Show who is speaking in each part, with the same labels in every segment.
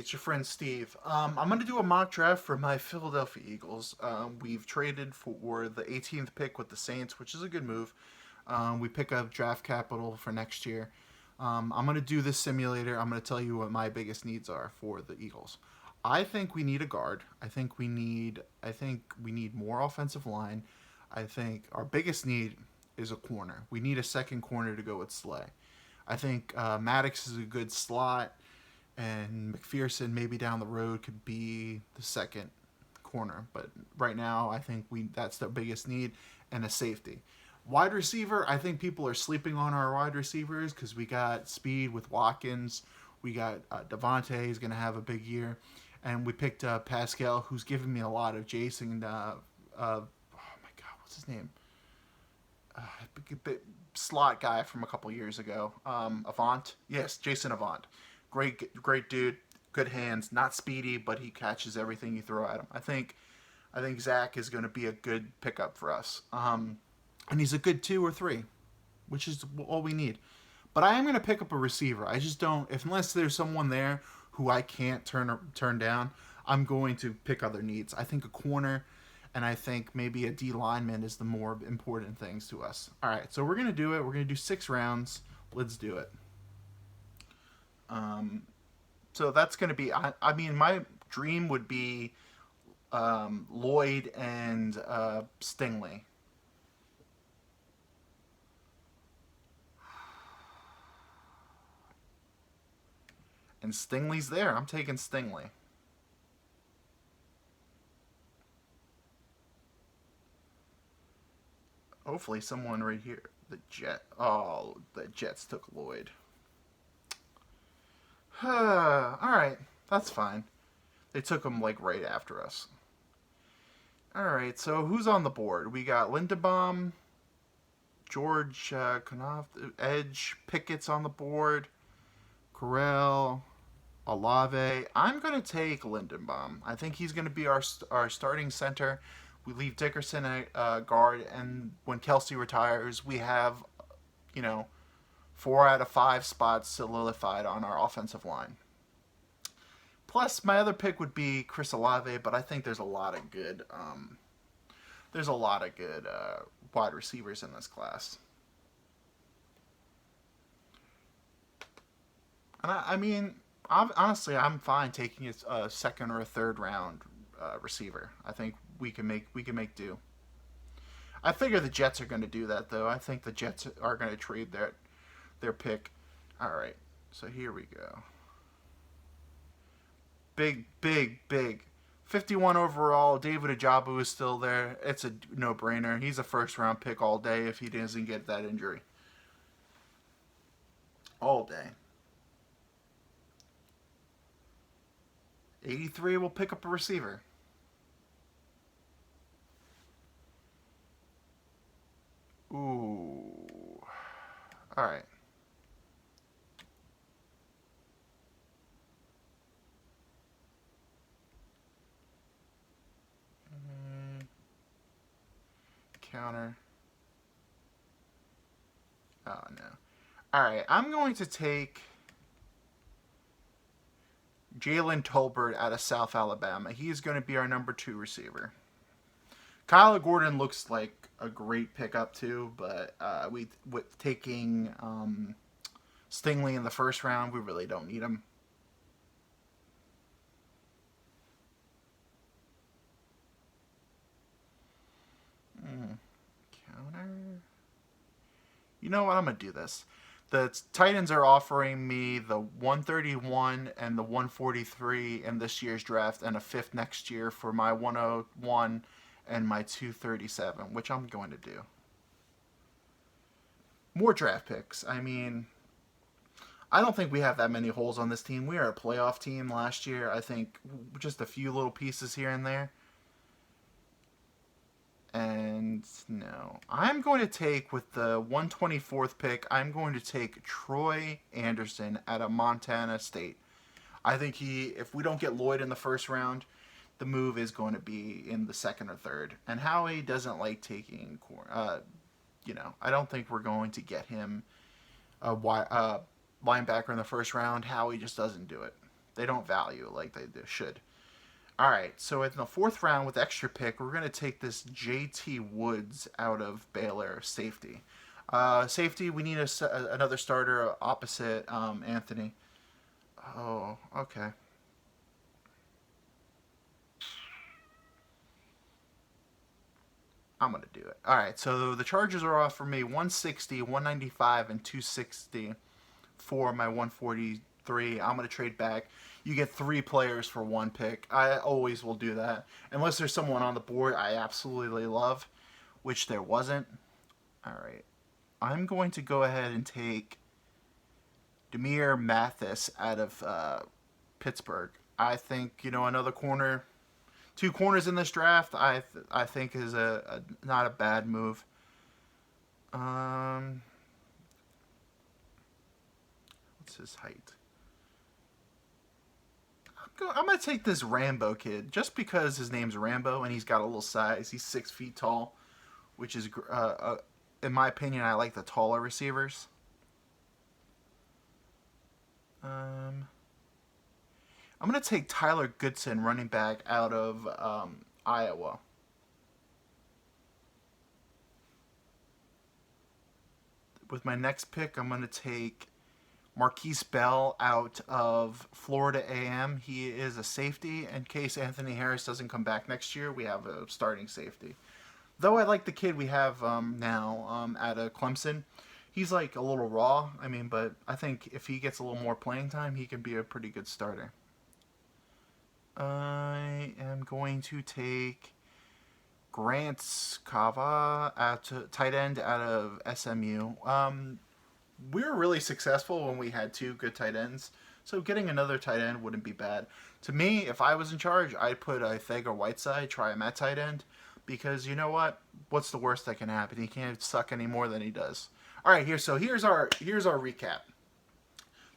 Speaker 1: it's your friend Steve. I'm going to do a mock draft for my Philadelphia Eagles. We've traded for the 18th pick with the Saints, which is a good move. We pick up draft capital for next year. I'm going to do this simulator. I'm going to tell you what my biggest needs are for the Eagles. I think we need a guard. I think we need more offensive line. I think our biggest need is a corner. We need a second corner to go with Slay. I think Maddox is a good slot, and McPherson maybe down the road could be the second corner. But right now, I think we that's the biggest need, and a safety. Wide receiver, I think people are sleeping on our wide receivers because we got speed with Watkins. We got Devontae is going to have a big year, and we picked Pascal, who's given me a lot of Jason. Oh my God, what's his name? Uh, Slot guy from a couple years ago. Avant, yes, Jason Avant. Great dude. Good hands. Not speedy, but he catches everything you throw at him. I think Zach is going to be a good pickup for us. And he's a good 2 or 3, which is all we need. But I am going to pick up a receiver. I just don't, if unless there's someone there who I can't turn down, I'm going to pick other needs. I think a corner, and I think maybe a D lineman is the more important things to us. All right, so we're going to do it. We're going to do 6 rounds. Let's do it. Um, so that's going to be, I mean, my dream would be Lloyd and Stingley. And Stingley's there. I'm taking Stingley. Hopefully, someone right here. The Jet. Oh, the Jets took Lloyd. All right, that's fine. They took him like right after us. All right, so who's on the board? We got Lindebaum, George Knopf, Edge, Pickett's on the board, Corral, Olave. I'm going to take Lindenbaum. I think he's going to be our starting center. We leave Dickerson at guard, and when Kelsey retires, we have, you know, 4 out of 5 spots solidified on our offensive line. Plus, my other pick would be Chris Olave, but I think there's a lot of good wide receivers in this class. And I mean, honestly, I'm fine taking a second or a third round receiver. I think we can make do. I figure the Jets are going to do that though. I think the Jets are going to trade their pick. All right, so here we go. Big. 51 overall. David Ajabu is still there. It's a no brainer. He's a first round pick all day if he doesn't get that injury. All day. 83 will pick up a receiver. Ooh. All right. Mm, Counter. Oh no. All right. I'm going to take Jalen Tolbert out of South Alabama. He is going to be our number 2 receiver. Kyle Gordon looks like a great pickup too, but we with taking Stingley in the first round, we really don't need him. Mm, Counter. You know what? I'm gonna do this. The Titans are offering me the 131 and the 143 in this year's draft, and a fifth next year for my 101 and my 237, which I'm going to do. More draft picks. I mean, I don't think we have that many holes on this team. We are a playoff team last year. I think just a few little pieces here and there. And no, I'm going to take with the 124th pick. I'm going to take Troy Anderson out of Montana State. I think if we don't get Lloyd in the first round, the move is going to be in the second or third. And Howie doesn't like taking, I don't think we're going to get him a linebacker in the first round. Howie just doesn't do it. They don't value it like they should. All right, so in the fourth round with extra pick, we're going to take this J.T. Woods out of Baylor, safety. Safety, we need another starter opposite Anthony. Oh, okay. I'm going to do it. All right, so the Chargers are off for me 160, 195, and 260 for my 143. I'm going to trade back. You get 3 players for 1 pick. I always will do that. Unless there's someone on the board I absolutely love, which there wasn't. All right. I'm going to go ahead and take Demir Mathis out of Pittsburgh. I think, another corner, 2 corners in this draft, I think is a not a bad move. What's his height? I'm going to take this Rambo kid just because his name's Rambo and he's got a little size. He's 6 feet tall, which is, in my opinion, I like the taller receivers. I'm going to take Tyler Goodson, running back out of Iowa. With my next pick, I'm going to take Marquise Bell out of Florida A&M. He is a safety. In case Anthony Harris doesn't come back next year, we have a starting safety. Though I like the kid we have now out of Clemson. He's like a little raw. But I think if he gets a little more playing time, he can be a pretty good starter. I am going to take Grant Kava at tight end out of SMU. We were really successful when we had 2 good tight ends, so getting another tight end wouldn't be bad. To me, if I was in charge, I'd put Thega-Whiteside, try him at tight end, because you know what? What's the worst that can happen? He can't suck any more than he does. All right, here's our recap.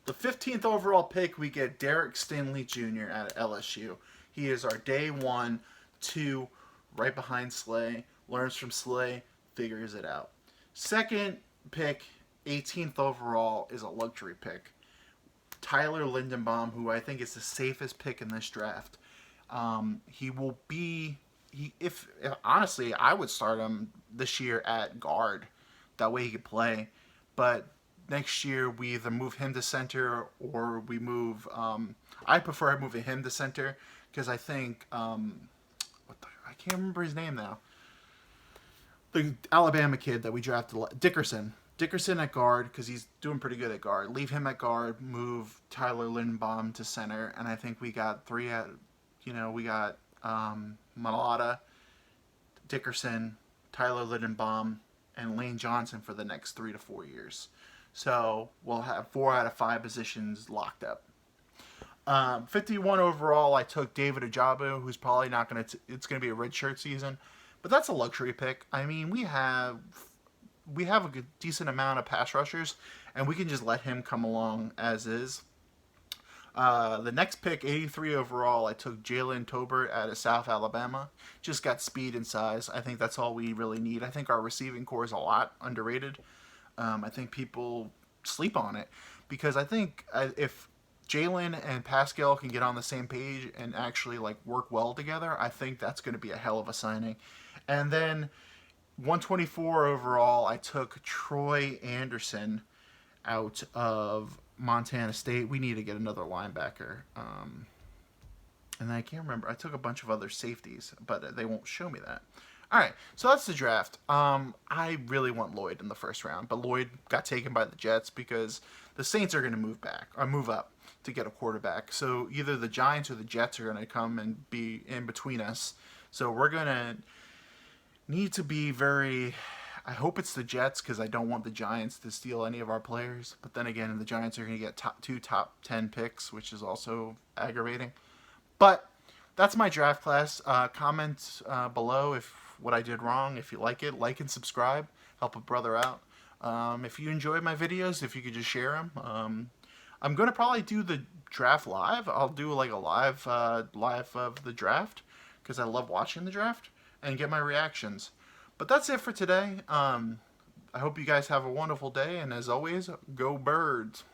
Speaker 1: The 15th overall pick, we get Derek Stingley Jr. at LSU. He is our day 1, 2, right behind Slay, learns from Slay, figures it out. Second pick, 18th overall, is a luxury pick. Tyler Linderbaum, who I think is the safest pick in this draft. He will be, if honestly, I would start him this year at guard. That way he could play. But next year we either move him to center or we move. I prefer moving him to center because I think I can't remember his name now. The Alabama kid that we drafted, Dickerson at guard because he's doing pretty good at guard. Leave him at guard. Move Tyler Linderbaum to center, and I think we got 3 at. We got Malata, Dickerson, Tyler Linderbaum, and Lane Johnson for the next 3 to 4 years. So we'll have 4 out of 5 positions locked up. 51 overall, I took David Ojabo, who's probably not going to. It's going to be a redshirt season, but that's a luxury pick. We have a good, decent amount of pass rushers, and we can just let him come along as is. The next pick, 83 overall, I took Jalen Tolbert out of South Alabama. Just got speed and size. I think that's all we really need. I think our receiving core is a lot underrated. I think people sleep on it because I think if Jalen and Pascal can get on the same page and actually work well together, I think that's going to be a hell of a signing. And then 124 overall, I took Troy Anderson out of Montana State. We need to get another linebacker. And I can't remember. I took a bunch of other safeties, but they won't show me that. All right, so that's the draft. I really want Lloyd in the first round, but Lloyd got taken by the Jets because the Saints are going to move up to get a quarterback. So either the Giants or the Jets are going to come and be in between us. So we're going to need to be very. I hope it's the Jets because I don't want the Giants to steal any of our players. But then again, the Giants are going to get two top 10 picks, which is also aggravating. But that's my draft class. Comment below if what I did wrong. If you like it, like and subscribe. Help a brother out. If you enjoy my videos, if you could just share them. I'm going to probably do the draft live. I'll do a live of the draft because I love watching the draft and get my reactions. But that's it for today. I hope you guys have a wonderful day. And as always, go Birds.